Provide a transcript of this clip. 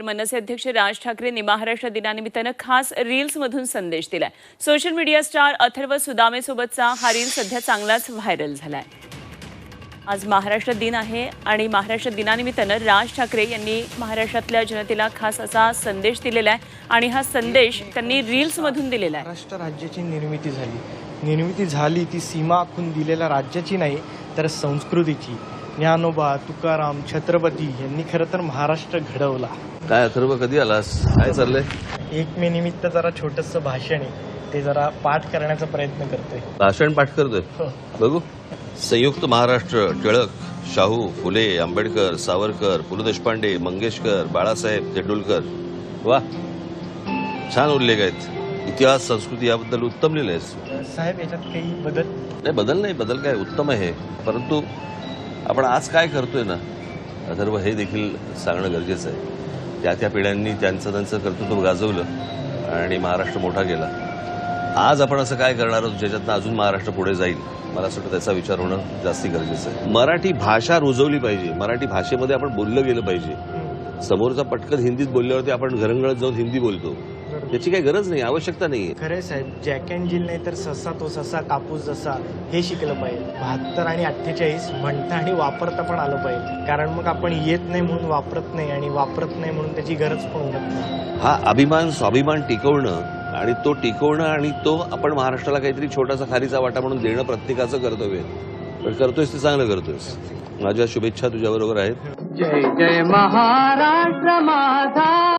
मनसे अध्यक्ष राज ठाकरेंनी महाराष्ट्र दिनानिमित्तानं खास रील्समधून संदेश दिलाय। सोशल मीडिया स्टार अथर्व सुदामेसोबतचा हा रील सध्या चांगलाच व्हायरल झालाय। आज महाराष्ट्र दिन आहे आणि महाराष्ट्र दिनानिमित्तानं राज ठाकरे यांनी महाराष्ट्रातल्या जनतेला खास असा संदेश दिलेला आहे आणि हा संदेश त्यांनी रील्समधून दिलेला आहे। महाराष्ट्र राज्याची निर्मिती झाली ती सीमा आखून दिलेल्या राज्याची नाही तर संस्कृतीची। ज्ञानोबा, तुकाराम, छत्रपती यांनी खरं तर महाराष्ट्र घडवला। काय अथर्व, कधी आलास? काय चाललंय? 1 मे निमित्त जरा छोटंसं भाषण आहे, ते जरा पाठ करण्याचा प्रयत्न करतोय। भाषण पाठ करतोय? बघू। संयुक्त महाराष्ट्र, टिळक, शाहू, फुले, आंबेडकर, सावरकर, पु ल देशपांडे, मंगेशकर, बाळासाहेब, तेंडुलकर। वा, छान उल्लेख आहेत। इतिहास, संस्कृती याबद्दल उत्तम लिहिलंयस साहेब। याच्यात काही बदल नाही, बदल काय, उत्तम आहे। परंतु आपण आज काय करतोय ना अथर्व, हे देखील सांगणं गरजेचं आहे। त्या पिढ्यांनी त्यांचं कर्तृत्व गाजवलं आणि महाराष्ट्र मोठा केला। आज आपण असं काय करणार आहोत ज्याच्यातनं अजून महाराष्ट्र पुढे जाईल? मला असं वाटतं त्याचा विचार होणं जास्ती गरजेचं आहे। मराठी भाषा रुजवली पाहिजे, मराठी भाषेमध्ये आपण बोललं गेलं पाहिजे। समोरचा पटकन हिंदीत बोलल्यावरती आपण घरंगळत जाऊन हिंदी बोलतो, त्याची काही गरज नाही, आवश्यकता नाही। खरंय साहेब, जॅक अँड जिल नाही तर ससा तो ससा, कापूस जसा, हे शिकलं पाहिजे। 72 आणि 48 म्हणता आणि वापरता पण आलं पाहिजे, कारण मग आपण येत नाही म्हणून वापरत नाही आणि वापरत नाही म्हणून त्याची गरज पण उरत नाही। हा अभिमान, स्वाभिमान टिकवणं आणि तो आपण महाराष्ट्राला काहीतरी छोटासा खारीचा वाटा म्हणून देणं प्रत्येकाचं कर्तव्य आहे। पण करतोयस ते चांगलं करतोयस। माझ्या शुभेच्छा तुझ्याबरोबर आहेत। जय जय महाराष्ट्र माझा।